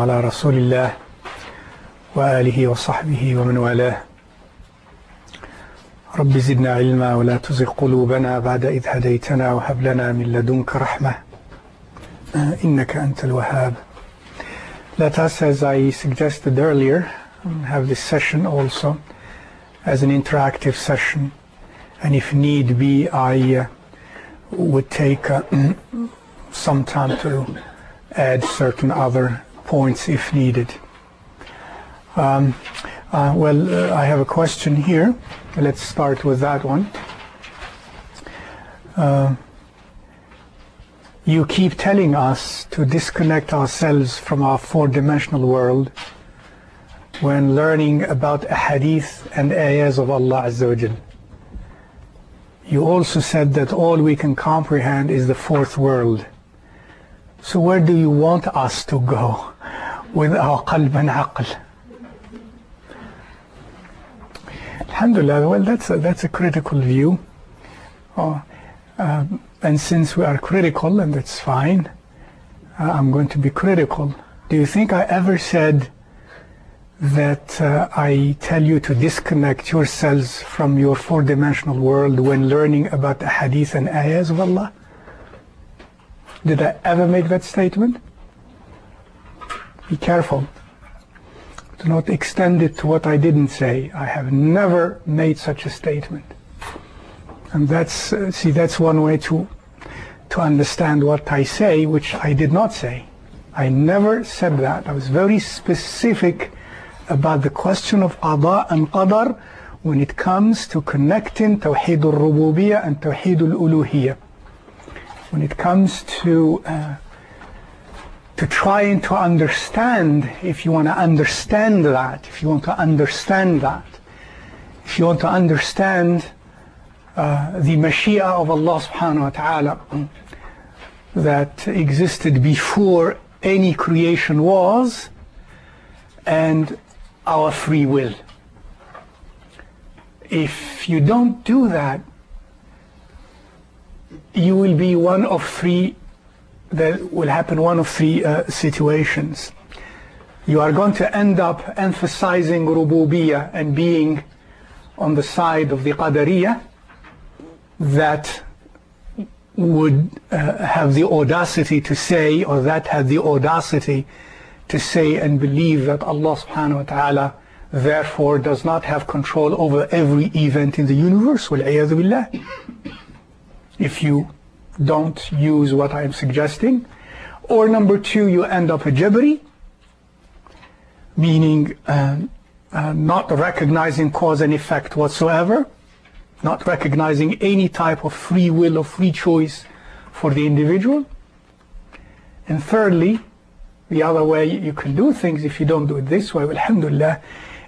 على رسول الله وآله وصحبه ومن والاه رب زدنا علما ولا تزغ قلوبنا بعد إذ هديتنا وهب لنا من لدنك رحمة إنك أنت الوهاب. Let us, as I suggested earlier, have this session also as an interactive session, and if need be I would take some time to add certain other points if needed. I have a question here. Let's start with that one. You keep telling us to disconnect ourselves from our four-dimensional world when learning about hadith and ayahs of Allah SWT. You also said that all we can comprehend is the fourth world. So where do you want us to go with our qalb and aql? Alhamdulillah, well, that's a critical view. And since we are critical, and that's fine, I'm going to be critical. Do you think I ever said that I tell you to disconnect yourselves from your four-dimensional world when learning about the hadith and ayahs of Allah? Did I ever make that statement? Be careful. Do not extend it to what I didn't say. I have never made such a statement. And that's one way to understand what I say, which I did not say. I never said that. I was very specific about the question of Qada and Qadar when it comes to connecting Tawheed al-Rububiyyah and Tawheed al-Uluhiyyah. When it comes to trying to understand, if you want to understand that, if you want to understand the Mashiach of Allah subhanahu wa ta'ala that existed before any creation was, and our free will. If you don't do that, you will be one of three situations. You are going to end up emphasizing rububiyyah and being on the side of the Qadariyah that would have the audacity to say, or that had the audacity to say and believe that Allah subhanahu wa ta'ala therefore does not have control over every event in the universe. Wal-'iyadhu billah. If you don't use what I am suggesting. Or number two, you end up a Jabri, meaning not recognizing cause and effect whatsoever, not recognizing any type of free will or free choice for the individual. And thirdly, the other way you can do things if you don't do it this way, alhamdulillah,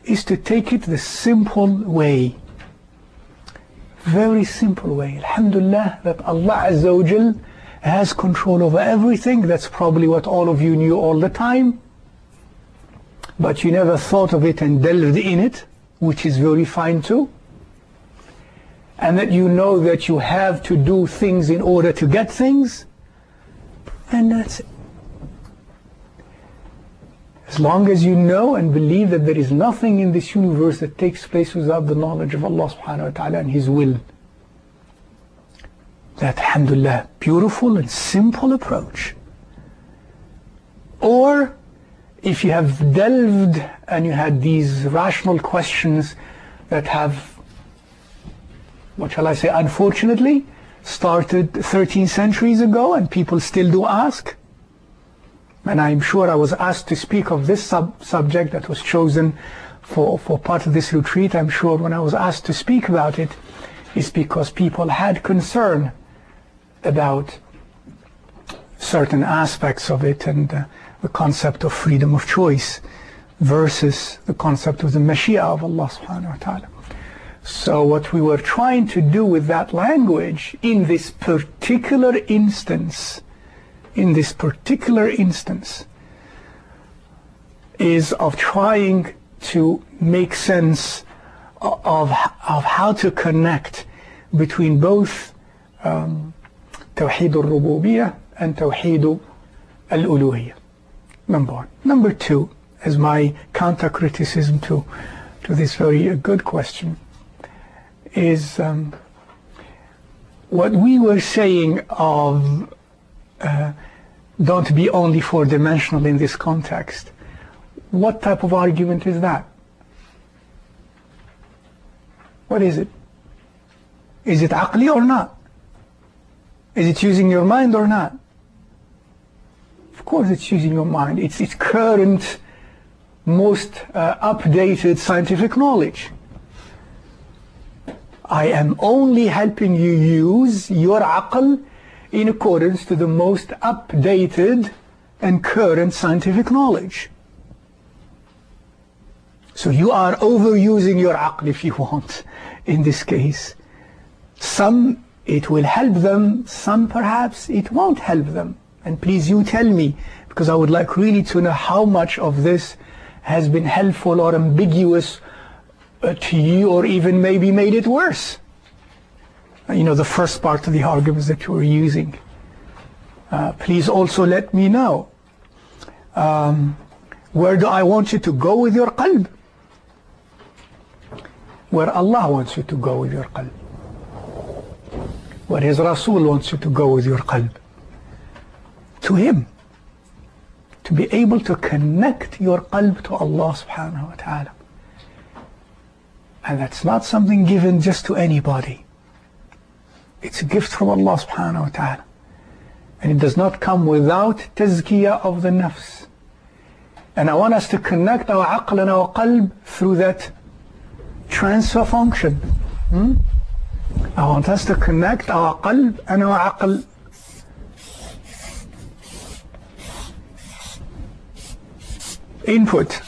is to take it the simple way. Very simple way. Alhamdulillah, that Allah SWT has control over everything. That's probably what all of you knew all the time. But you never thought of it and delved in it, which is very fine too. And that you know that you have to do things in order to get things. And that's it. As long as you know and believe that there is nothing in this universe that takes place without the knowledge of Allah subhanahu wa ta'ala and His will. That, alhamdulillah, beautiful and simple approach. Or, if you have delved and you had these rational questions that have, what shall I say, unfortunately, started 13 centuries ago and people still do ask. And I'm sure I was asked to speak of this subject that was chosen for part of this retreat. I'm sure when I was asked to speak about it, it's because people had concern about certain aspects of it and the concept of freedom of choice versus the concept of the Mashiach of Allah subhanahu wa ta'ala. So what we were trying to do with that language in this particular instance, is of trying to make sense of how to connect between both Tawheed al-Rububiyyah and Tawheed al-Uluhiyyah. Number one. Number two, as my counter-criticism to this very good question, is what we were saying of don't be only four-dimensional in this context. What type of argument is that? What is it? Is it aqli or not? Is it using your mind or not? Of course it's using your mind. It's current, most updated scientific knowledge. I am only helping you use your aql in accordance to the most updated and current scientific knowledge. So you are overusing your aql if you want, in this case. Some it will help them, some perhaps it won't help them. And please you tell me, because I would like really to know how much of this has been helpful or ambiguous to you, or even maybe made it worse. You know, the first part of the arguments that you were using. Please also let me know, where do I want you to go with your qalb? Where Allah wants you to go with your qalb. Where His Rasul wants you to go with your qalb. To Him. To be able to connect your qalb to Allah subhanahu wa ta'ala. And that's not something given just to anybody. It's a gift from Allah subhanahu wa ta'ala. And it does not come without tazkiyah of the nafs. And I want us to connect our aql and our qalb through that transfer function. I want us to connect our qalb and our aql input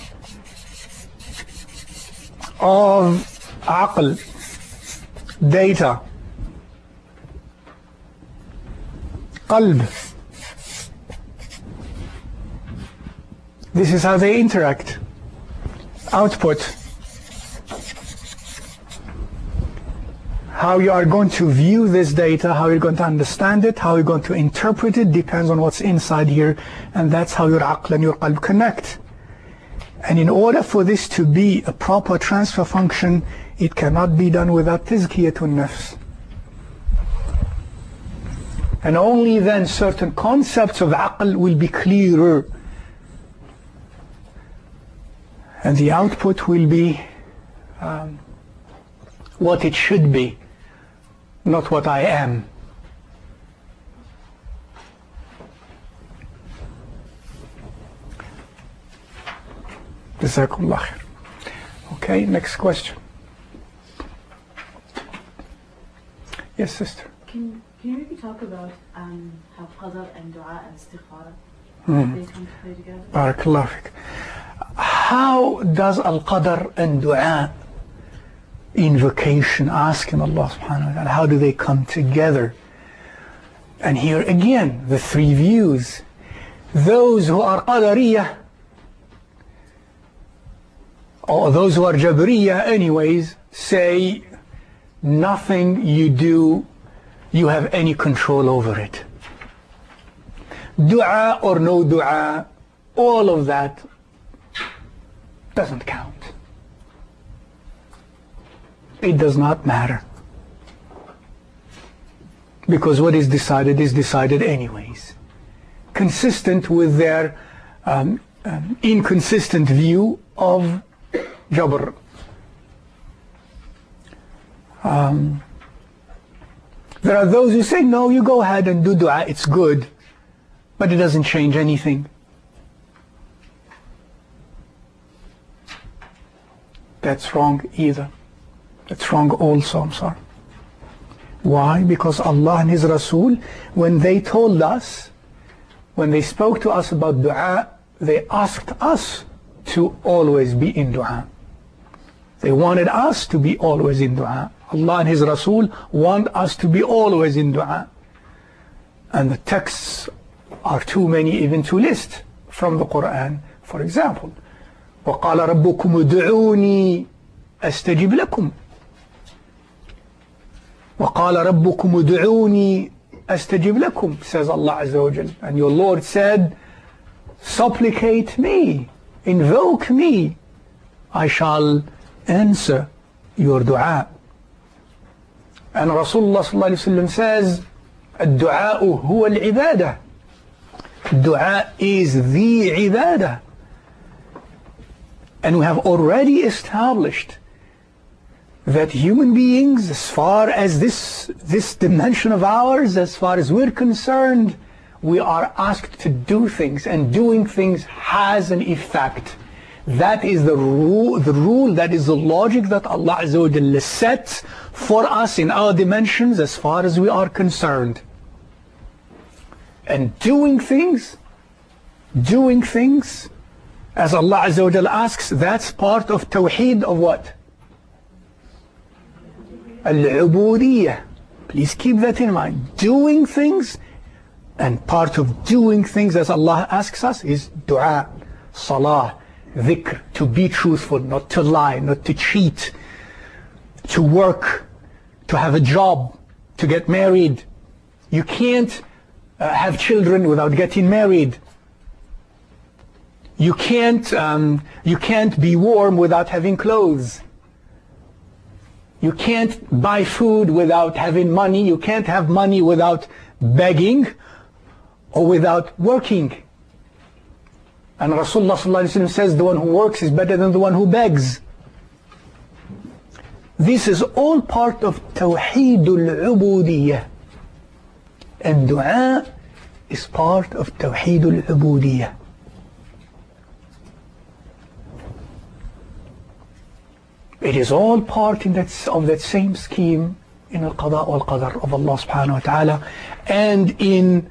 of aql, data, qalb. This is how they interact. Output. How you are going to view this data, how you're going to understand it, how you're going to interpret it, depends on what's inside here, and that's how your aql and your qalb connect. And in order for this to be a proper transfer function, it cannot be done without tazkiyatun nafs. And only then certain concepts of aql will be clearer. And the output will be what it should be, not what I am. Jazakumullah khair. Okay, next question. Yes, sister. Can you maybe talk about how Qadar and Dua and Istikhara they come to play together? Barakallah fik. How does Al-Qadar and Dua, invocation, asking Allah subhanahu wa ta'ala, how do they come together? And here again, the three views. Those who are Qadariyah, or those who are Jabriyah anyways, say nothing you do, you have any control over it. Dua or no dua, all of that doesn't count. It does not matter. Because what is decided anyways. Consistent with their inconsistent view of Jabr. There are those who say, no, you go ahead and do dua, it's good, but it doesn't change anything. That's wrong either. That's wrong also, I'm sorry. Why? Because Allah and His Rasul, when they told us, when they spoke to us about dua, they asked us to always be in dua. They wanted us to be always in dua. Allah and His Rasul want us to be always in dua. And the texts are too many even to list from the Quran. For example, وَقَالَ رَبُّكُمُ ادْعُونِي أَسْتَجِبْ لَكُمْ وَقَالَ رَبُّكُمُ ادْعُونِي أَسْتَجِبْ لَكُمْ, says Allah Azza wa Jal. And your Lord said, supplicate me, invoke me, I shall answer your dua. And Rasulullah ﷺ says, الدعاء هو العبادة. Dua is the ibadah. And we have already established that human beings, as far as this dimension of ours, as far as we're concerned, we are asked to do things, and doing things has an effect. That is the rule, that is the logic that Allah SWT sets for us in our dimensions as far as we are concerned. And doing things, as Allah SWT asks, that's part of Tawheed of what? Al-Ubudiyyah. Please keep that in mind. Doing things, and part of doing things as Allah asks us is dua, salah, dhikr, to be truthful, not to lie, not to cheat, to work, to have a job, to get married. You can't have children without getting married. You can't be warm without having clothes. You can't buy food without having money. You can't have money without begging or without working. And Rasulullah ﷺ says the one who works is better than the one who begs. This is all part of Tawheedul Ubudiyyah. And dua is part of Tawheedul Ubudiyyah. It is all part of that same scheme in Al-Qada wal-Qadar of Allah subhanahu wa ta'ala, and in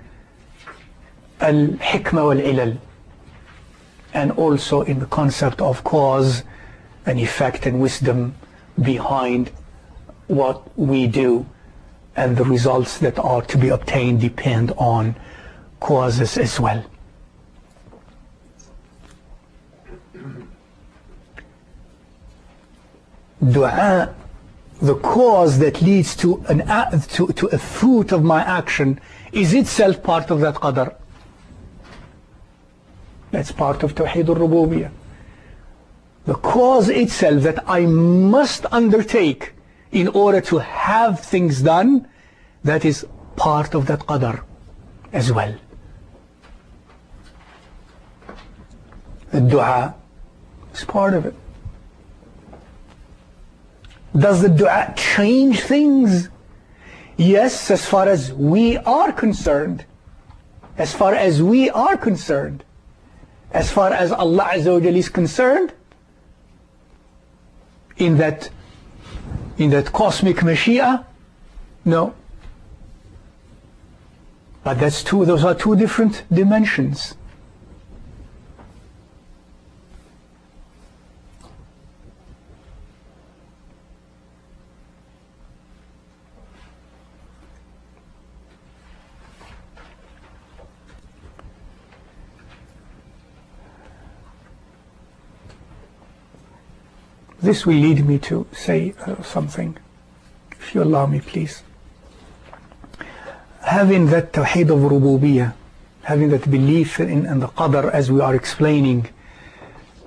Al-Hikmah wal-Ilal, and also in the concept of cause and effect and wisdom behind what we do, and the results that are to be obtained depend on causes as well. Dua, the cause that leads to a fruit of my action, is itself part of that qadar. That's part of Tawheed al-Rububiyyah. The cause itself that I must undertake in order to have things done, that is part of that qadar as well. The dua is part of it. Does the dua change things? Yes, as far as we are concerned. As far as we are concerned. As far as Allah SWT is concerned, in that cosmic Mashiach, no. But those are two different dimensions. This will lead me to say something, if you allow me, please. Having that Tawheed of Rububiyyah, having that belief in the Qadar, as we are explaining,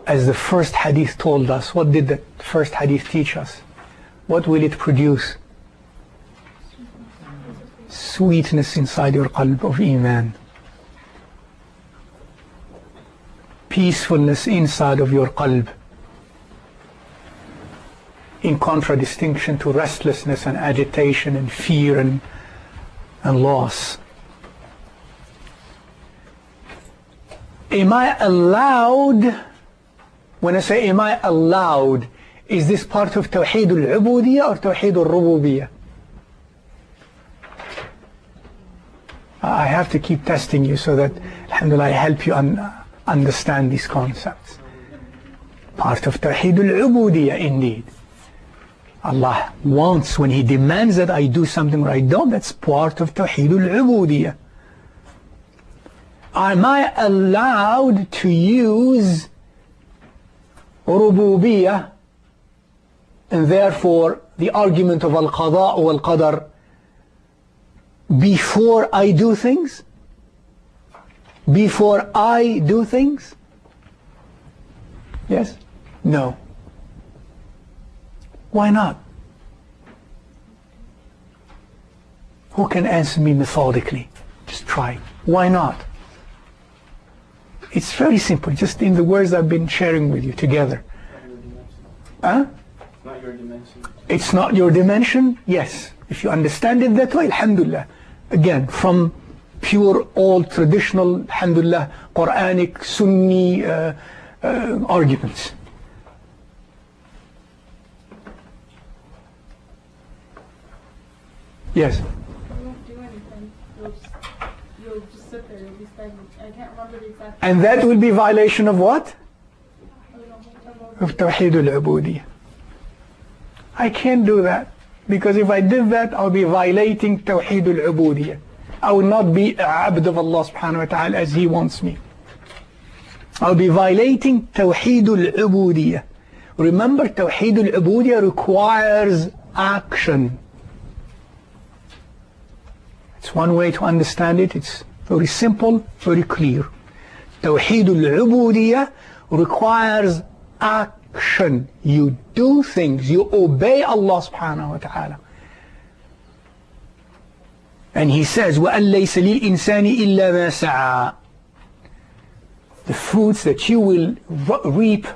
as the first hadith told us, what did the first hadith teach us? What will it produce? Sweetness inside your qalb of Iman. Peacefulness inside of your qalb, in contradistinction to restlessness and agitation and fear and loss. Am I allowed, when I say am I allowed, is this part of Tawheed al-Ubudiyyah or Tawheed al-Rububiyyah? I have to keep testing you so that, alhamdulillah, I help you understand these concepts. Part of Tawheed al-Ubudiyyah indeed. Allah wants, when He demands that I do something or I don't, that's part of Tawheed al-Ubudiyyah. Am I allowed to use Rububiyyah, and therefore the argument of Al-Qada wal-Qadar, before I do things? before I do things? Yes? No. Why not? Who can answer me methodically? Just try. Why not? It's very simple, just in the words I've been sharing with you together. Huh? Not your dimension. It's not your dimension? Yes. If you understand it that way, alhamdulillah. Again, from pure, old, traditional, alhamdulillah, Quranic, Sunni arguments. Yes? You won't do anything. You'll just sit there. You'll be stagnant. I can't remember the exact. And that will be violation of what? Of Tawheed al-Ubudiyyah. I can't do that, because if I did that, I'll be violating Tawheed al-Ubudiyyah. I will not be a abd of Allah subhanahu wa ta'ala as He wants me. I'll be violating Tawheed al-Ubudiyyah. Remember, Tawheed al-Ubudiyyah requires action. It's one way to understand it. It's very simple, very clear. Tawheed al-Ubudiyyah requires action. You do things, you obey Allah subhanahu wa ta'ala. And He says, وَأَن لَيْسَ لِلْإِنسَانِ إِلَّا مَا سَعَى. The fruits that you will reap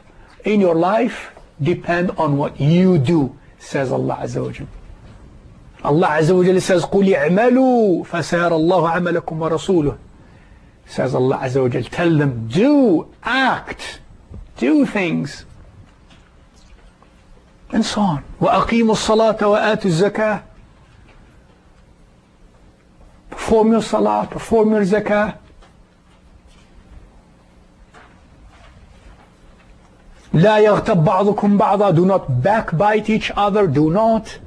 in your life depend on what you do, says Allah Azza wa Jalla. Allah Azza wa Jalla says, قُلْ اعْمَلُوا فَسَيَرَ اللَّهُ عَمَلَكُمْ وَرَسُولُهُ. Says Allah Azza wa Jalla, tell them, do, act, do things. And so on. وَأَقِيمُوا الصَّلَاةَ وَآتُوا الزَّكَاةَ. Perform your salah, perform your zakah. لا يغتب بعضكم بعضا. Do not backbite each other. Do not.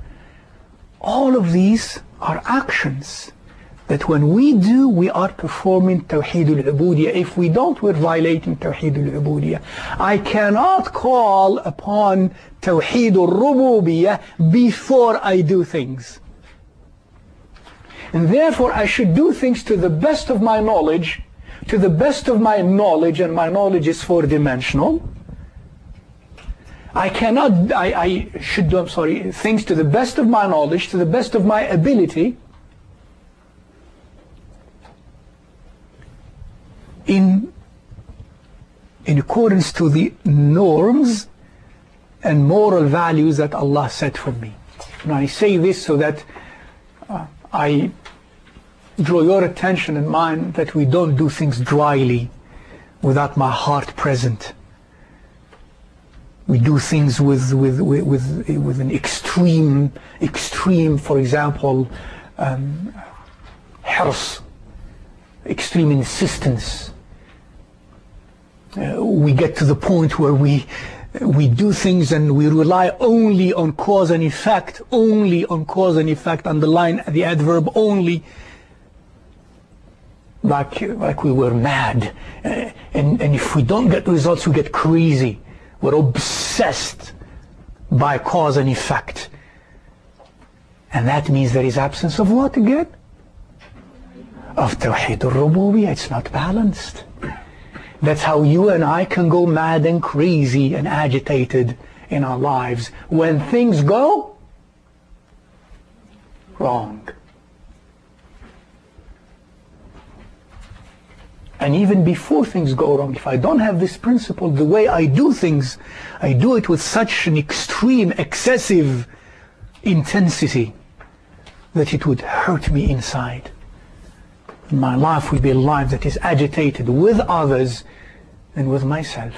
All of these are actions that when we do, we are performing Tawheed al-Ubudiyyah. If we don't, we're violating Tawheed al-Ubudiyyah. I cannot call upon Tawheed al-Rububiyyah before I do things. And therefore, I should do things to the best of my knowledge, to the best of my knowledge, and my knowledge is four-dimensional. I should do things to the best of my knowledge, to the best of my ability, in accordance to the norms and moral values that Allah set for me. And I say this so that I draw your attention and mine that we don't do things dryly without my heart present. We do things with an extreme, for example, hirs, extreme insistence. We get to the point where we do things and we rely only on cause and effect, underline the adverb only, like we were mad. And if we don't get results, we get crazy. We're obsessed by cause and effect. And that means there is absence of what again? Of Tawheed al-Rububiyyah. It's not balanced. That's how you and I can go mad and crazy and agitated in our lives when things go wrong. And even before things go wrong, if I don't have this principle, the way I do things, I do it with such an extreme, excessive intensity that it would hurt me inside. My life will be a life that is agitated with others and with myself.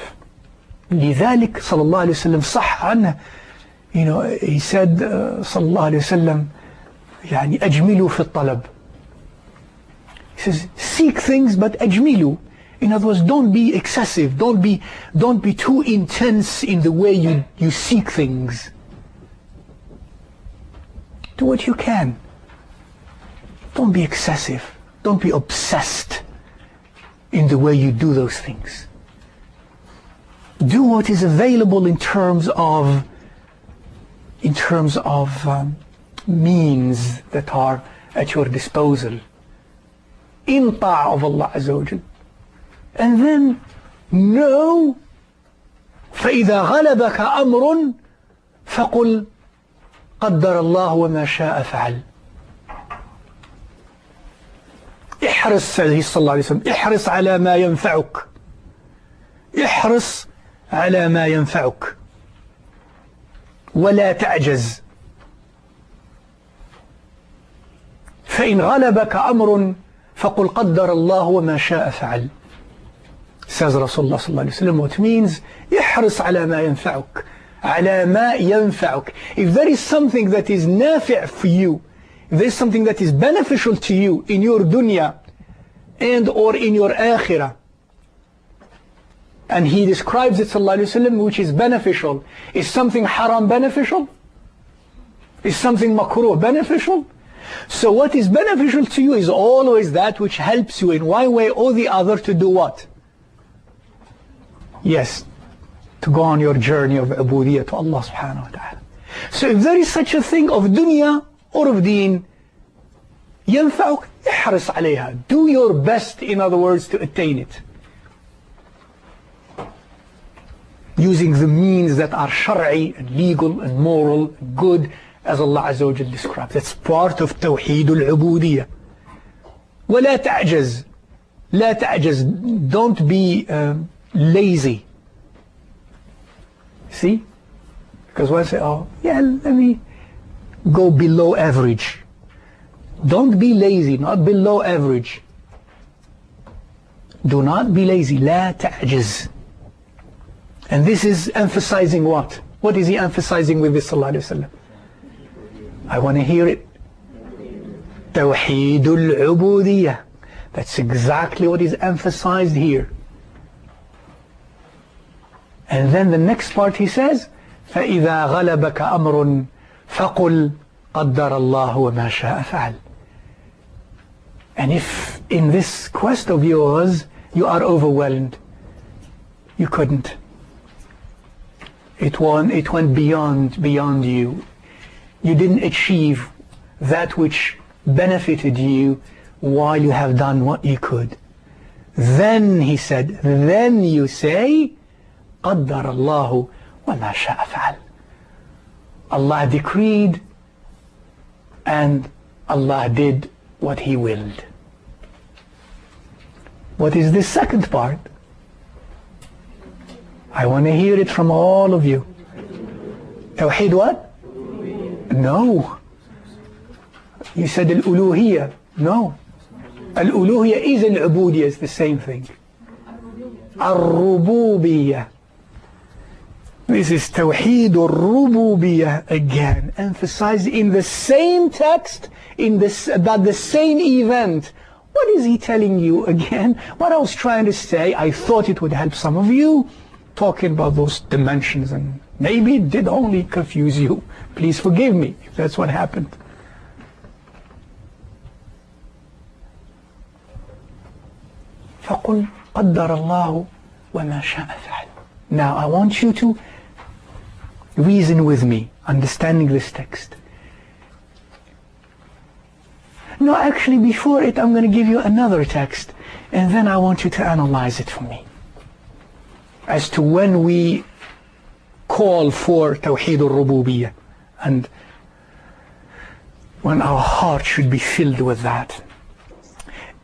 لذلك صلى الله عليه وسلم صح عنه, he said صلى الله عليه وسلم يعني أجملوا في الطلب. He says, seek things but أجملوا. In other words, don't be excessive, don't be too intense in the way you seek things. Do what you can. Don't be excessive. Don't be obsessed in the way you do those things. Do what is available in terms of means that are at your disposal. In ta'a of Allah Azza wa Jal. And then, no, فإذا غلبك أمر فقل قدر الله وما شاء فعل. احرص عليه صلى الله عليه وسلم، احرص على ما ينفعك، احرص على ما ينفعك ولا تعجز. فإن غلبك أمر فقل قدر الله وما شاء فعل. Says Rasulullah صلى الله عليه وسلم, what means احرص على ما ينفعك، على ما ينفعك. If there is something that is نافع for you, if there is something that is beneficial to you in your dunya and or in your akhirah, and he describes it sallallahu alayhi wasallam, which is beneficial, is something haram beneficial? Is something makruh beneficial? So what is beneficial to you is always that which helps you in one way or the other to do what? Yes, to go on your journey of ubudiyyah to Allah subhanahu wa ta'ala. So if there is such a thing of dunya or of deen, ينفعك احرص عليها. Do your best, in other words, to attain it. Using the means that are shar'i and legal and moral and good, as Allah Azza wa Jal describes. That's part of توحيد العبودية. ولا تعجز. لا تعجز. Don't be lazy. See? Because one say, oh, yeah, let me go below average. Don't be lazy, not below average. Do not be lazy. لا تعجز. And this is emphasizing what? What is he emphasizing with this, sallallahu alayhi wa sallam? I want to hear it. توحيد العبودية. That's exactly what is emphasized here. And then the next part he says, فإذا غلبك أمر فقل قدر الله وما شاء فعل. And if in this quest of yours you are overwhelmed, you couldn't. It went beyond you. You didn't achieve that which benefited you while you have done what you could. Then he said, then you say, قدر الله وما شاء فعل. Allah decreed and Allah did what He willed. What is the second part? I want to hear it from all of you. Tawheed what? No. You said al-uluhiyya. No. Al-uluhiyya is al-ubudiyya. It's the same thing. Al-rububiyya. This is Tawheed al-rububiyya again, emphasized in the same text, about the same event. What is he telling you again? What I was trying to say, I thought it would help some of you, talking about those dimensions, and maybe it did only confuse you. Please forgive me if that's what happened. فَقُلْ قَدَّرَ اللَّهُ وَمَا شَاءَ فَعَلَ. Now I want you to reason with me, understanding this text. No, actually before it I'm going to give you another text, and then I want you to analyze it for me. As to when we call for Tawheed al-Rububiyyah, and when our heart should be filled with that.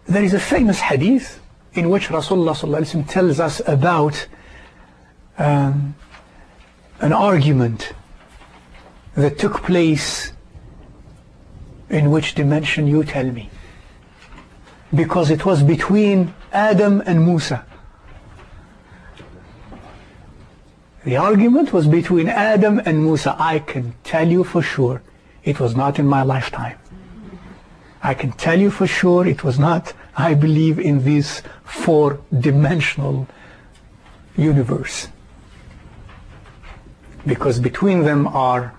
There is a famous hadith in which Rasulullah ﷺ tells us about an argument that took place in which dimension, you tell me, because it was between Adam and Musa. The argument was between Adam and Musa. I can tell you for sure it was not in my lifetime. I can tell you for sure it was not, I believe, in this four-dimensional universe. Because between them are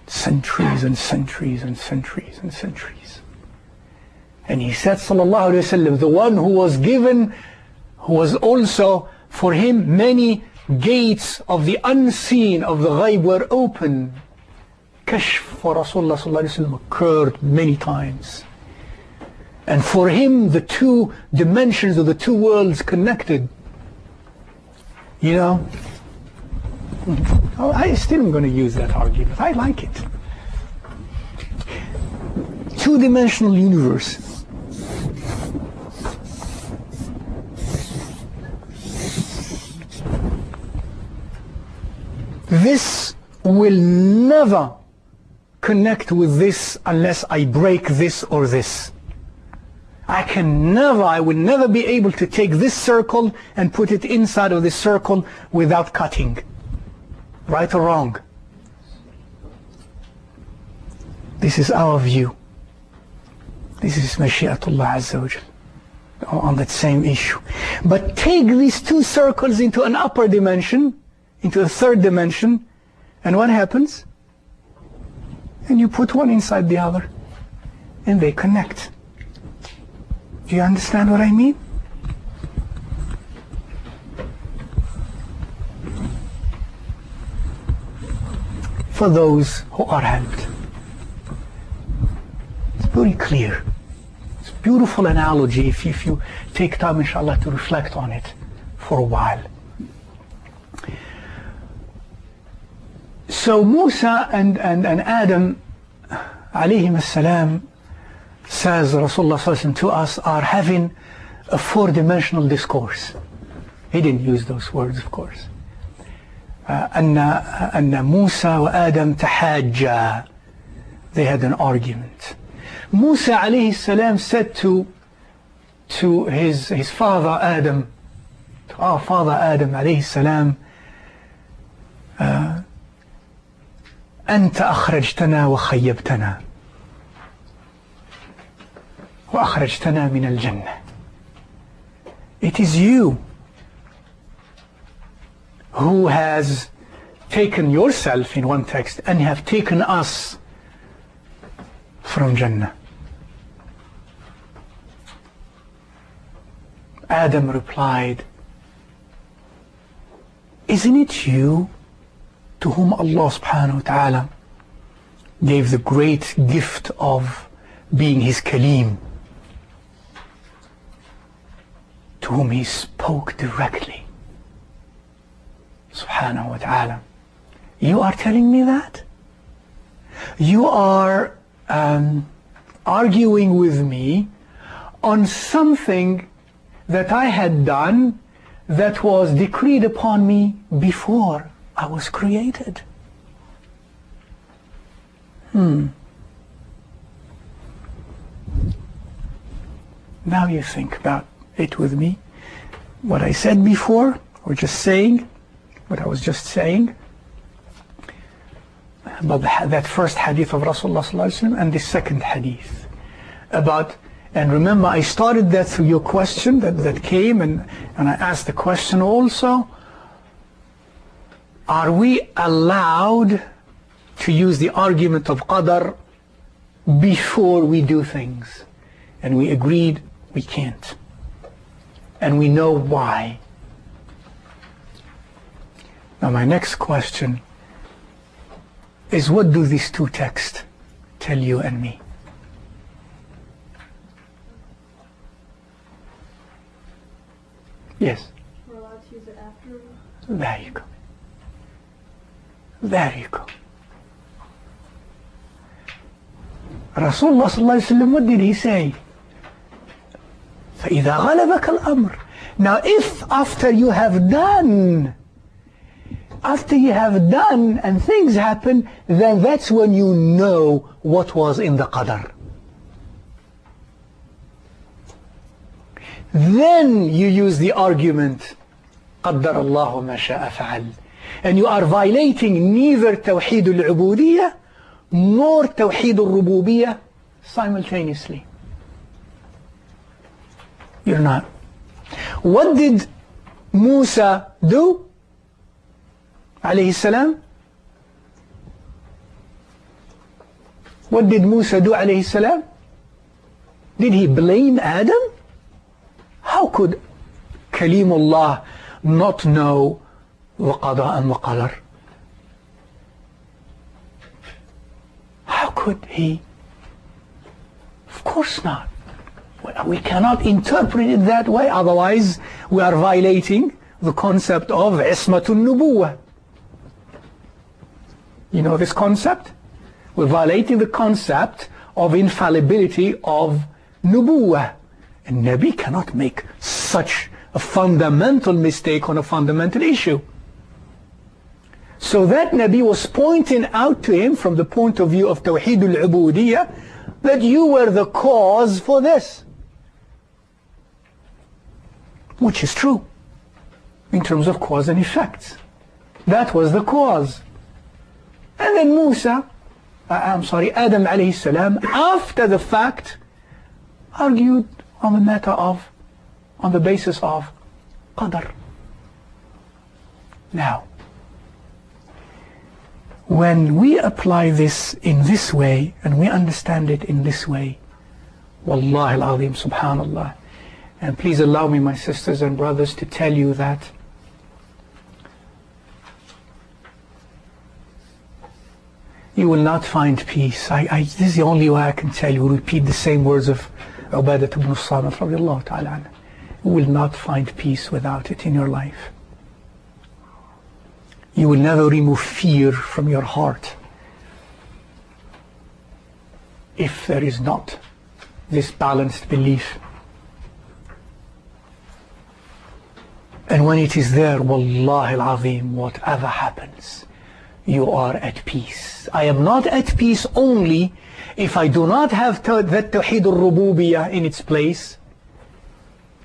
centuries and centuries and centuries and centuries. And he said, sallallahu alayhi wa sallam, the one who was given, who was also for him many gates of the unseen, of the ghaib, were open. Kashf for Rasulullah sallallahu alayhi wa sallam occurred many times. And for him, the two dimensions of the two worlds connected. You know, I still am going to use that argument. I like it. Two-dimensional universe. This will never connect with this unless I break this or this. I will never be able to take this circle and put it inside of this circle without cutting. Right or wrong? This is our view. This is Mashi'atullah Azza wa Jal on that same issue. But take these two circles into an upper dimension, into a third dimension, and what happens? And you put one inside the other, and they connect. Do you understand what I mean? For those who are helped. It's very clear. It's a beautiful analogy if you take time, inshallah, to reflect on it for a while. So Musa and Adam, alayhim as-salam, says Rasulullah SAW to us, are having a four-dimensional discourse. He didn't use those words, of course. أن موسى وآدم تحاجا. They had an argument. Musa alayhi salam said to his father Adam, to our father Adam alayhi salam, أنت أخرجتنا وخيبتنا وأخرجتنا من الجنة. It is you who has taken yourself in one text and have taken us from Jannah. Adam replied, isn't it you to whom Allah subhanahu wa ta'ala gave the great gift of being his Kalim, to whom he spoke directly? Subhanahu wa ta'ala. You are telling me that? You are arguing with me on something that I had done that was decreed upon me before I was created. Now you think about it with me. What I said before, or just saying, what I was just saying about that first hadith of Rasulullah ﷺ and the second hadith about, and remember I started that through your question that came, and I asked the question also, are we allowed to use the argument of Qadar before we do things? And we agreed we can't, and we know why. Now my next question is, what do these two texts tell you and me? Yes? We're allowed to use it after. There you go. There you go. Rasulullah sallallahu alayhi wa sallam, what did he say? فَإِذَا غَلَبَكَ الْأَمْرِ. Now if after you have done and things happen, then that's when you know what was in the Qadar. Then you use the argument قَدَّرَ اللَّهُ مَا شَاءَ فَعَلَ. And you are violating neither توحيد العبودية nor توحيد الربوبية simultaneously. You're not. What did Musa do? Alayhi salam? What did Musa do alayhi salam? Did he blame Adam? How could Kalimullah not know the Qada and the Qadar? How could he? Of course not. We cannot interpret it that way, otherwise we are violating the concept of ismatun nubuwah. You know this concept? We're violating the concept of infallibility of nubuwah. A Nabi cannot make such a fundamental mistake on a fundamental issue. So that Nabi was pointing out to him from the point of view of Tawheed al-Ubudiyyah that you were the cause for this. Which is true in terms of cause and effect. That was the cause. And then Adam alayhi salam, after the fact, argued on the matter of, on the basis of Qadar. Now, when we apply this in this way, and we understand it in this way, Wallahi al-Azim, subhanallah, and please allow me, my sisters and brothers, to tell you that you will not find peace. This is the only way I can tell you. Repeat the same words of Ubadah ibn Samit radiallahu ta'ala anhu. You will not find peace without it in your life. You will never remove fear from your heart if there is not this balanced belief. And when it is there, Wallahi al-Azim, whatever happens, you are at peace. I am not at peace only if I do not have that Tawheed al-Rububiyyah in its place,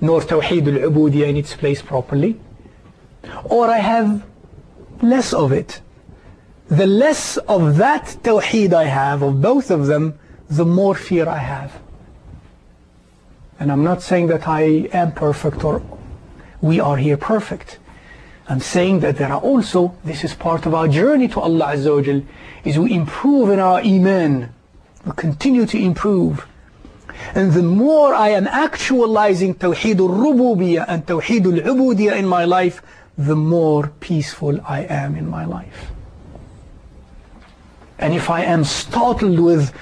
nor Tawheed al-Ubudiyyah in its place properly, or I have less of it. The less of that Tawheed I have, of both of them, the more fear I have. And I'm not saying that I am perfect or we are here perfect. I'm saying that there are also, this is part of our journey to Allah Azza wa Jal, is we improve in our Iman. We continue to improve. And the more I am actualizing Tawheed al-Rububiyyah and Tawheed al-Ubudiyyah in my life, the more peaceful I am in my life. And if I am startled with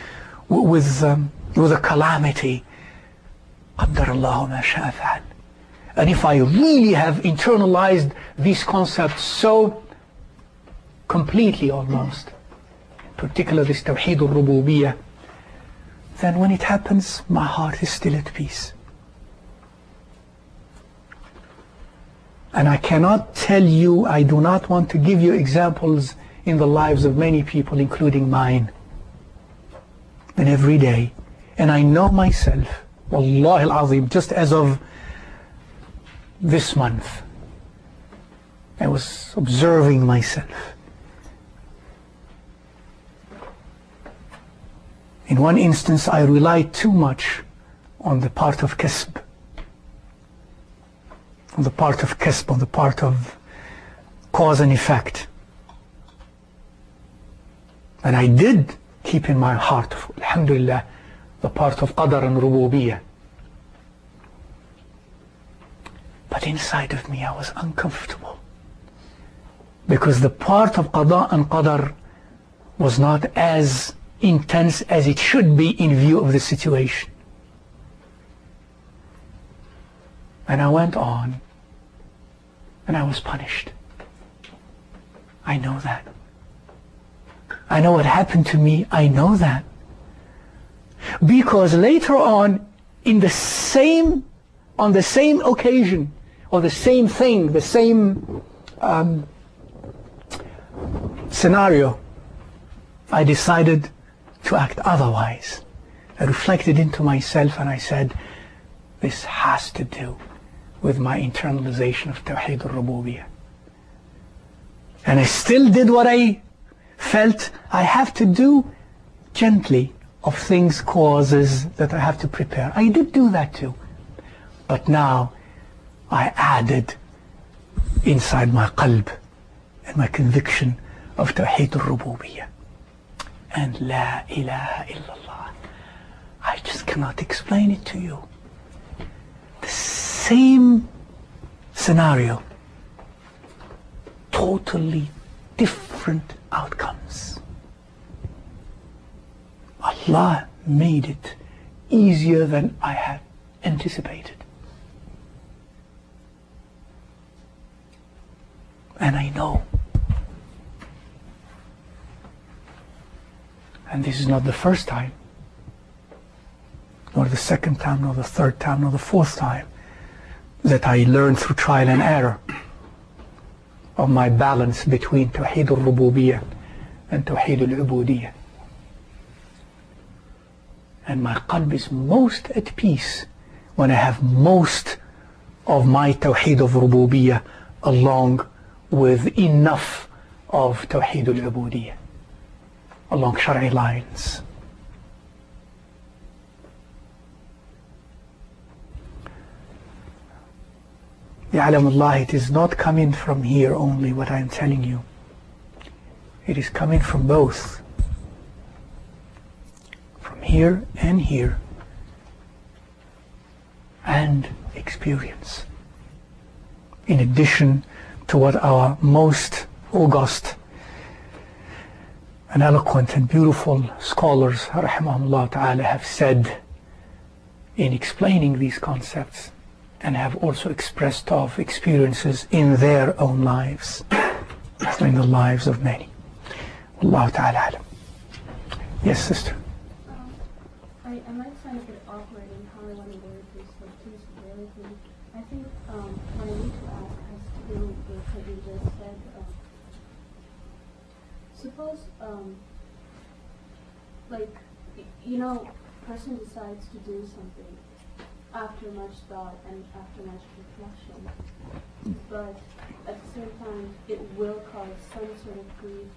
a calamity, Qadar Allah ma sha'a fa'al. And if I really have internalized these concepts so completely almost, particularly this Tawheed al-Rububiyyah, then when it happens, my heart is still at peace. And I cannot tell you, I do not want to give you examples in the lives of many people, including mine, and every day. And I know myself, Wallahi al-Azim, just as of this month, I was observing myself. In one instance, I relied too much on the part of kasb, on the part of cause and effect. And I did keep in my heart, alhamdulillah, the part of Qadar and Rububiyyah. But inside of me I was uncomfortable, because the part of Qada and Qadar was not as intense as it should be in view of the situation. And I went on, and I was punished. I know that. I know what happened to me, I know that. Because later on, on the same occasion, or the same thing, the same scenario, I decided to act otherwise. I reflected into myself and I said, this has to do with my internalization of Tawheed al-Rububiyyah. And I still did what I felt I have to do gently, of things, causes that I have to prepare. I did do that too. But now I added inside my qalb and my conviction of Tawheed al-Rububiyyah. And La ilaha illallah. I just cannot explain it to you. The same scenario, totally different outcomes. Allah made it easier than I had anticipated. And I know. And this is not the first time, nor the second time, nor the third time, nor the fourth time that I learned through trial and error of my balance between Tawheed al-Rububiyyah and Tawheed al-Ubudiyyah. And my qalb is most at peace when I have most of my Tawheed of Rububiyyah along with enough of Tawheed al-Ubudiyyah, along Shari'i lines. Ya'lam Allah, it is not coming from here only what I am telling you. It is coming from both. From here and here. And experience. In addition to what our most august and eloquent and beautiful scholars, rahimahumullah ta'ala, have said in explaining these concepts, and have also expressed of experiences in their own lives, in the lives of many. Allah ta'ala alam. Yes, sister. I might sound a bit awkward in how I want to word this, but please bear with me. I think what I need to ask has to do with what you just said. Suppose, like, you know, a person decides to do something after much thought and after much reflection, but at the same time it will cause some sort of grief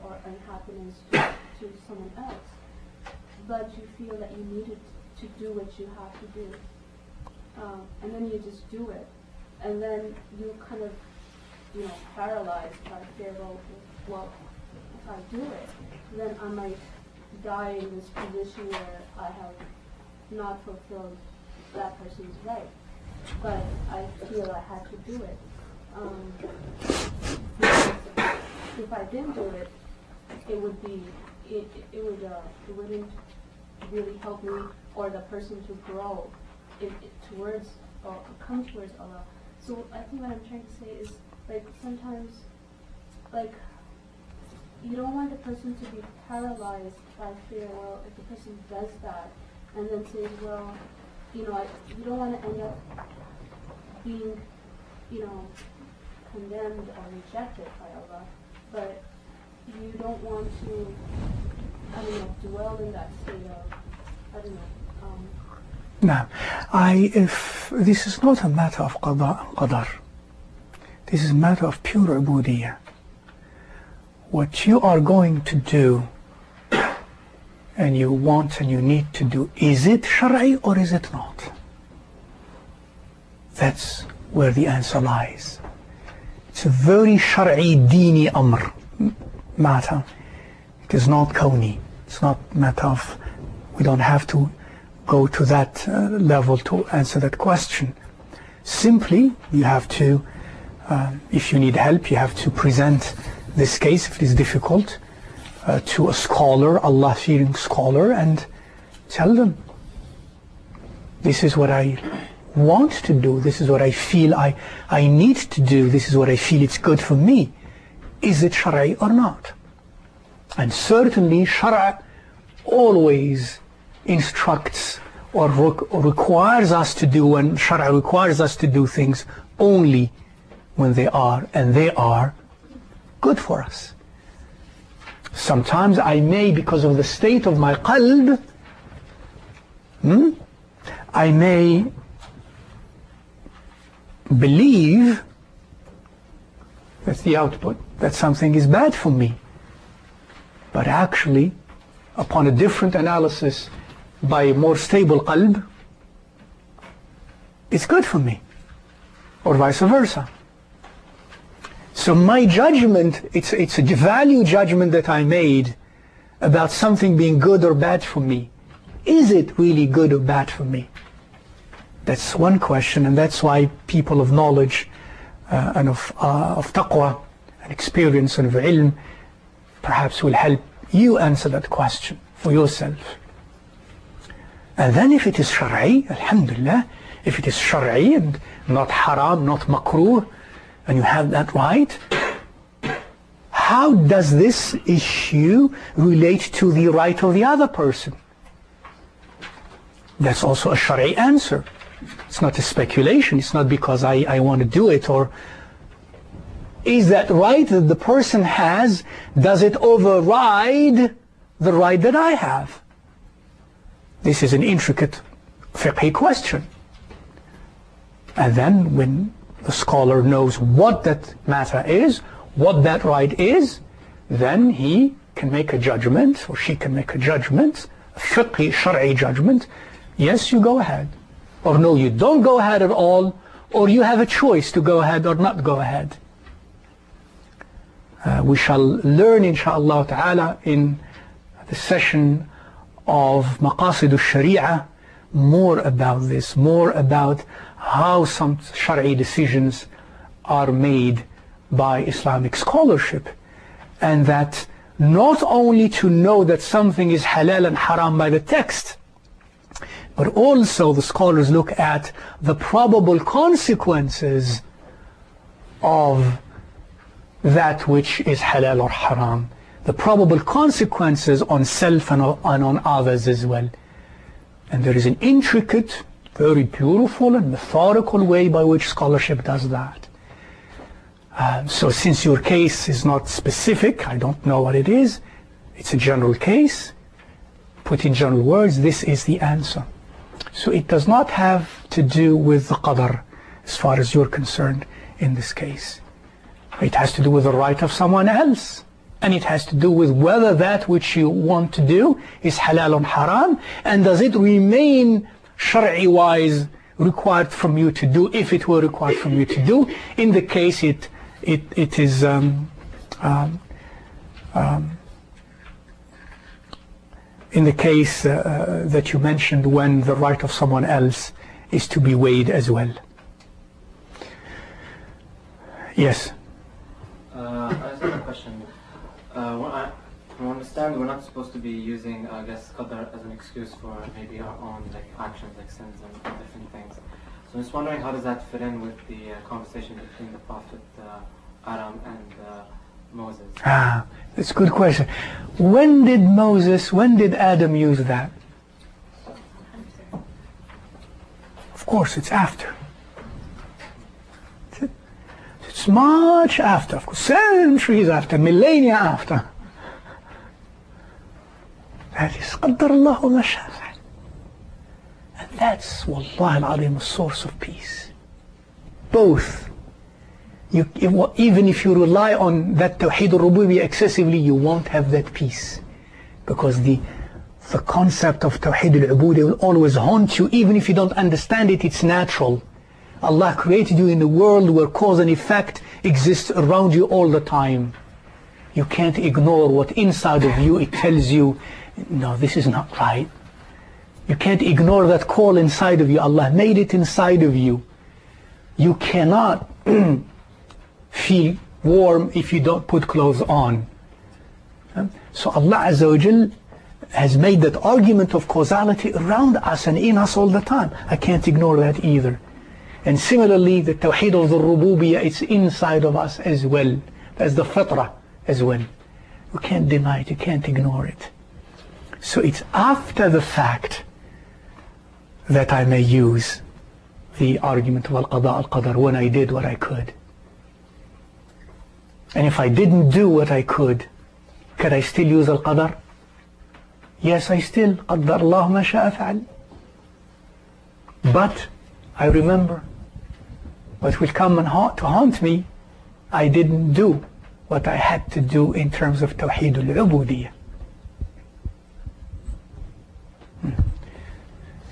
or unhappiness to someone else, but you feel that you needed to do what you have to do, and then you just do it, and then you kind of, you know, paralyzed by fear. Well, if I do it, then I might die in this position where I have not fulfilled that person's right, but I feel I had to do it. If I didn't do it, it wouldn't really help me or the person to grow towards or come towards Allah. So I think what I'm trying to say is, like, sometimes, like, you don't want the person to be paralyzed by fear. Well, if the person does that and then says, well, you know, you don't want to end up being, you know, condemned or rejected by Allah, but you don't want to, I don't know, dwell in that state of, I don't know. No, if this is not a matter of Qada and Qadar, this is a matter of pure Ubudiyyah. What you are going to do and you want and you need to do, is it Shari'i or is it not? That's where the answer lies. It's a very Shari'i, Dini Amr matter. It is not Kawni. It's not a matter of, we don't have to go to that level to answer that question. Simply, you have to, if you need help, you have to present this case, if it is difficult, to a scholar, Allah-fearing scholar, and tell them, this is what I want to do, this is what I feel I need to do, this is what I feel it's good for me. Is it Shari'i or not? And certainly Shara' always instructs or requires us to do, and Shara' requires us to do things only when they are, and they are, good for us. Sometimes I may, because of the state of my qalb, I may believe, that's the output, that something is bad for me. But actually, upon a different analysis by a more stable qalb, it's good for me, or vice versa. So my judgment, it's a value judgment that I made about something being good or bad for me. Is it really good or bad for me? That's one question, and that's why people of knowledge and of taqwa and experience and of ilm perhaps will help you answer that question for yourself. And then if it is shar'i, alhamdulillah, if it is shar'i and not haram, not makruh, and you have that right, how does this issue relate to the right of the other person? That's also a shar'i answer. It's not a speculation. It's not because I want to do it, or is that right that the person has, does it override the right that I have? This is an intricate fiqhi question. And then when the scholar knows what that matter is, what that right is, then he can make a judgment, or she can make a judgment, a fiqhi, shar'i judgment. Yes, you go ahead. Or no, you don't go ahead at all, or you have a choice to go ahead or not go ahead. We shall learn, inshaAllah ta'ala, in the session of Maqasid al-Sharia more about this, more about how some Shari'i decisions are made by Islamic scholarship, and that not only to know that something is halal and haram by the text, but also the scholars look at the probable consequences of that which is halal or haram, the probable consequences on self and on others as well. And there is an intricate, very beautiful and methodical way by which scholarship does that. So since your case is not specific, I don't know what it is, it's a general case, put in general words, this is the answer. So it does not have to do with the qadar as far as you're concerned in this case. It has to do with the right of someone else, and it has to do with whether that which you want to do is halal or haram, and does it remain shar'i wise required from you to do, if it were required from you to do. In the case it is in the case that you mentioned, when the right of someone else is to be weighed as well. Yes. I just have a question. I understand we're not supposed to be using, I guess, Qadar as an excuse for maybe our own actions, like sins and different things. So I'm just wondering, how does that fit in with the conversation between the Prophet Adam and Moses? That's a good question. When did Adam use that? Of course, it's after. It's much after, of course, centuries after, millennia after. That is Qadar Allah ma sha'a fa'al. And that's, wallahi al-azim, a source of peace. Both. Even if you rely on that Tawheed al-Rububiyyah excessively, you won't have that peace. Because the concept of Tawheed al-Ubudiyyah will always haunt you, even if you don't understand it, it's natural. Allah created you in a world where cause and effect exists around you all the time. You can't ignore what inside of you, it tells you, no, this is not right. You can't ignore that call inside of you. Allah made it inside of you. You cannot feel warm if you don't put clothes on. So Allah Azza wa Jal has made that argument of causality around us and in us all the time. I can't ignore that either. And similarly, the Tawheed of the Rububiyyah, it's inside of us as well. That's the fitrah as well. You can't deny it, you can't ignore it. So it's after the fact that I may use the argument of al-qada al-qadar, when I did what I could. And if I didn't do what I could I still use al-qadar? Yes, I still, Qadar Allah ma sha'a fa'al. But I remember what will come and to haunt me, I didn't do what I had to do in terms of Tawheed al-Ubudiyyah.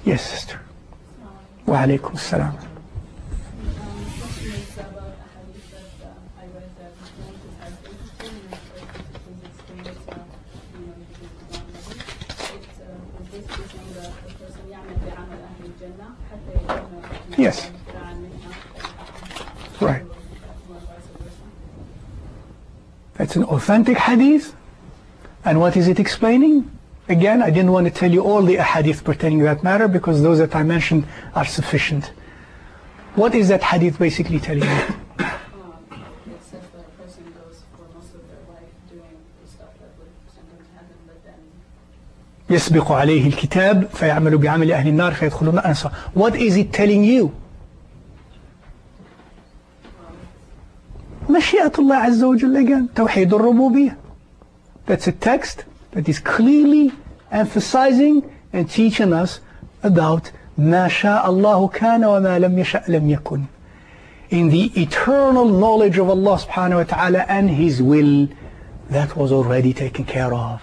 Yes, sister. Wa alaykum as-salam. Yes. Right. That's an authentic hadith. And what is it explaining? Again, I didn't want to tell you all the ahadith pertaining to that matter because those that I mentioned are sufficient. What is that hadith basically telling you? It says that a person goes for most of their life doing the stuff that would send them to heaven, but then يسبق عليه الكتاب فيعمل بعمل أهل النار فيدخلون أنصار. What is it telling you? مشيئة الله عز وجل again. توحيد الربوبية. That's a text that is clearly emphasizing and teaching us about ما شاء الله كان وما لم يشأ لم يكن. In the eternal knowledge of Allah subhanahu wa ta'ala and His will, that was already taken care of.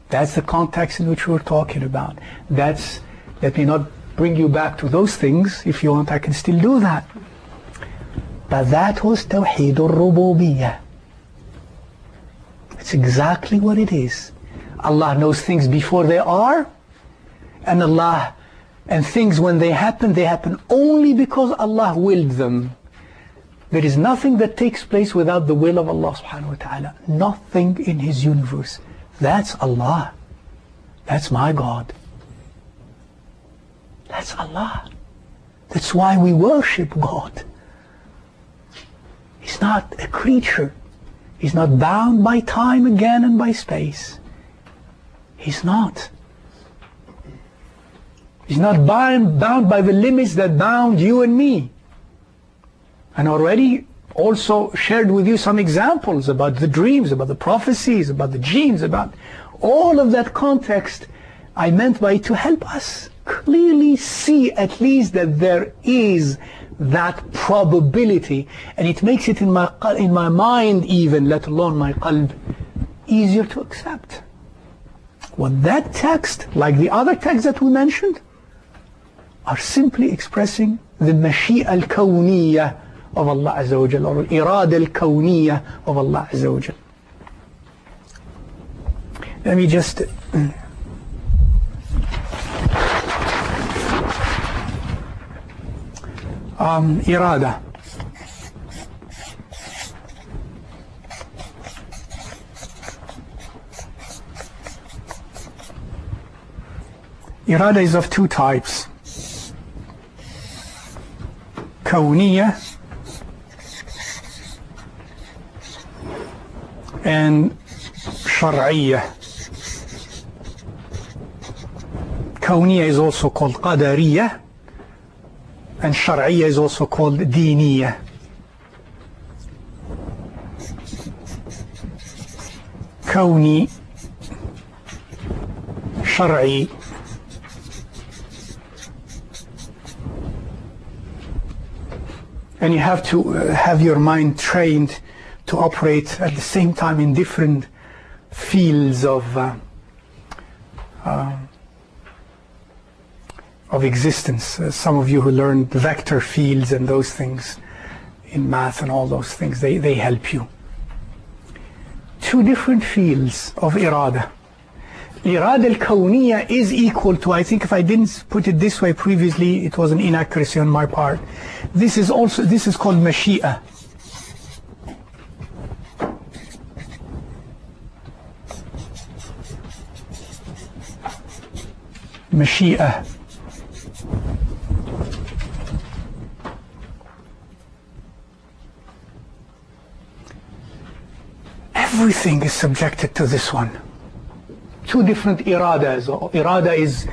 That's the context in which we're talking about. Let me not bring you back to those things. If you want, I can still do that. But that was Tawheed al-Rububiyyah. It's exactly what it is. Allah knows things before they are, and things when they happen only because Allah willed them. There is nothing that takes place without the will of Allah subhanahu wa ta'ala. Nothing in His universe. That's Allah. That's my God. That's Allah. That's why we worship God. He's not a creature. He's not bound by time again and by space. He's not. He's not bound by the limits that bound you and me. And already also shared with you some examples about the dreams, about the prophecies, about the genes, about all of that context. I meant by it to help us clearly see at least that there is that probability, and it makes it in my mind even, let alone my qalb, easier to accept. What that text, like the other texts that we mentioned, are simply expressing the Mashi'a al-Kawniyya of Allah Azza wa Jal, or Irada al-Kawniyya of Allah Azza wa Jal. Let me just Irada. Irada is of two types. Kawniyya and Shar'iyya. Kawniyya is also called Qadariyya, and Shar'iyya is also called Diniyya. Kawni, Shar'i, and you have to have your mind trained to operate at the same time in different fields of existence. Some of you who learned vector fields and those things in math and all those things, they help you. Two different fields of irada. Irada al-Kawniyya is equal to, I think if I didn't put it this way previously, it was an inaccuracy on my part. This is called Mashi'a. Mashi'a. Everything is subjected to this one. Two different iradas. Irada is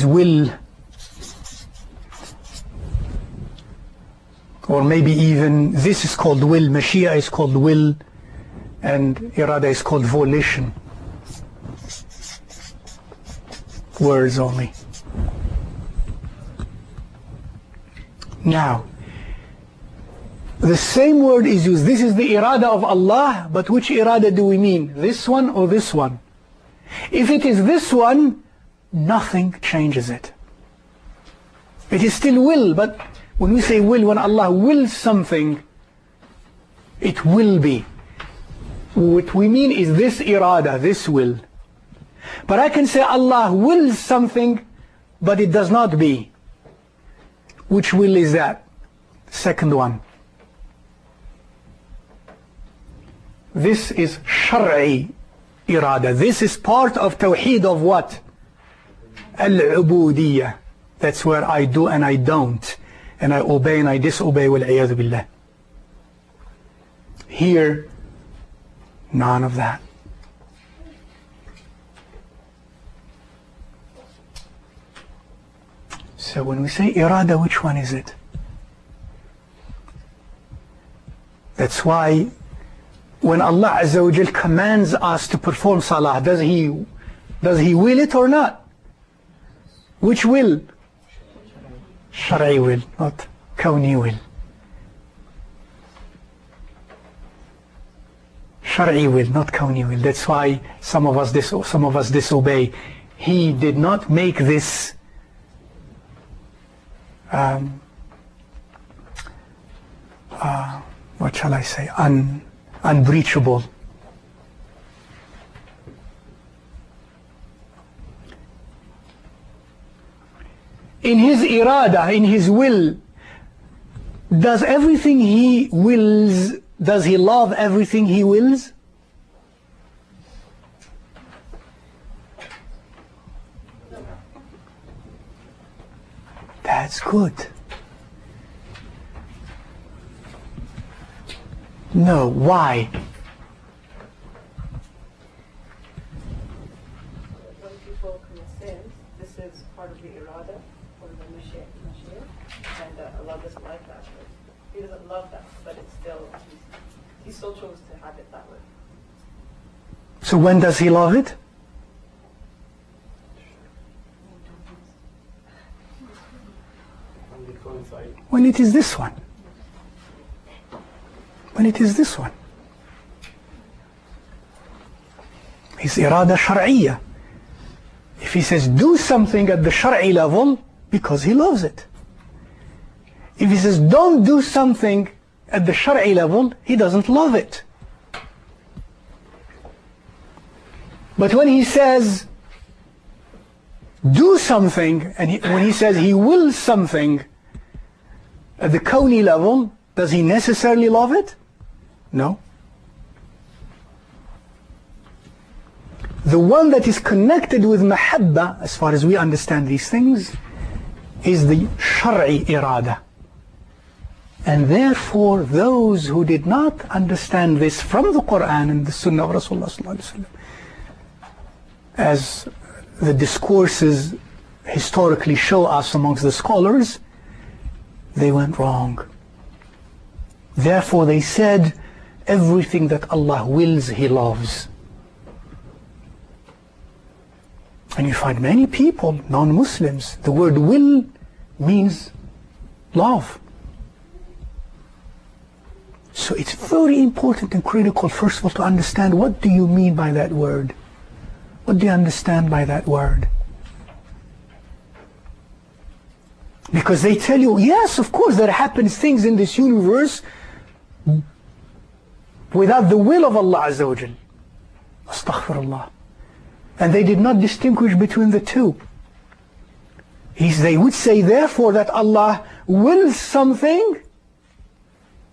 will, or maybe even this is called will, Mashi'a is called will, and irada is called volition. Words only. Now, the same word is used. This is the irada of Allah, but which irada do we mean? This one or this one? If it is this one, nothing changes it. It is still will, but when we say will, when Allah wills something, it will be. What we mean is this irada, this will. But I can say Allah wills something, but it does not be. Which will is that? Second one. This is Shar'i. irada. This is part of tawheed of what? Al-ubudiyya. That's where I do and I don't, and I obey and I disobey, wal-'iyadhu billah. Here, none of that. So when we say irada, which one is it? That's why when Allah Azza wa Jal commands us to perform salah, does He will it or not? Which will? Shar'i will, not kawni will. Shar'i will, not kawni will. That's why some of us disobey. He did not make this what shall I say, unbreachable. In his irada, in his will, does everything he wills, does he love everything he wills? That's good. No, why? When people commit sins, this is part of the irada, or the mashiyah, and Allah doesn't like that. He doesn't love that, but it's still, he still chose to have it that way. So when does he love it? When it is this one. When it is this one. His irada shar'iyya. If he says do something at the shar'i level, because he loves it. If he says don't do something at the shar'i level, he doesn't love it. But when he says do something, and when he says he wills something at the kawni level, does he necessarily love it? No. The one that is connected with mahabba, as far as we understand these things, is the shar'i irada. And therefore, those who did not understand this from the Quran and the Sunnah of Rasulullah sallallahu alaihi wasallam, as the discourses historically show us amongst the scholars, they went wrong. Therefore they said, everything that Allah wills, He loves. And you find many people, non-Muslims, the word will means love. So it's very important and critical, first of all, to understand what do you mean by that word? What do you understand by that word? Because they tell you, yes, of course, there happens things in this universe without the will of Allah Azza wa Jal. Astaghfirullah. And they did not distinguish between the two. They would say, therefore, that Allah wills something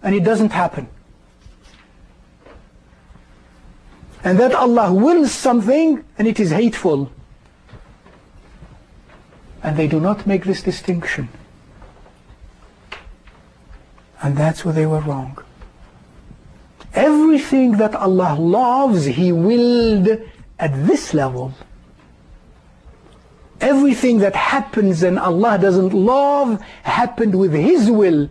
and it doesn't happen. And that Allah wills something and it is hateful. And they do not make this distinction. And that's where they were wrong. Everything that Allah loves, He willed at this level. Everything that happens and Allah doesn't love happened with His will,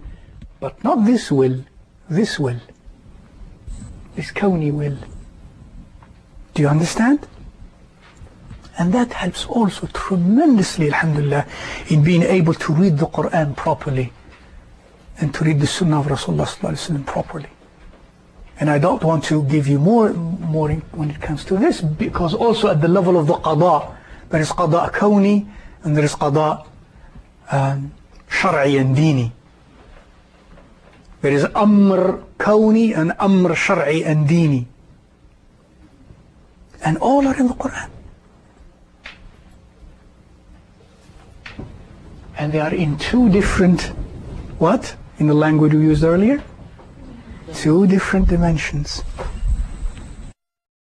but not this will, this will. This kawni will. Do you understand? And that helps also tremendously, alhamdulillah, in being able to read the Quran properly and to read the Sunnah of Rasulullah sallallahu alaihi wasallam properly. And I don't want to give you more when it comes to this, because also at the level of the Qada, there is Qada kawni and there is Qada shar'i and dini. There is Amr kawni and Amr shar'i and dini. And all are in the Quran. And they are in two different, what? In the language we used earlier? Two different dimensions.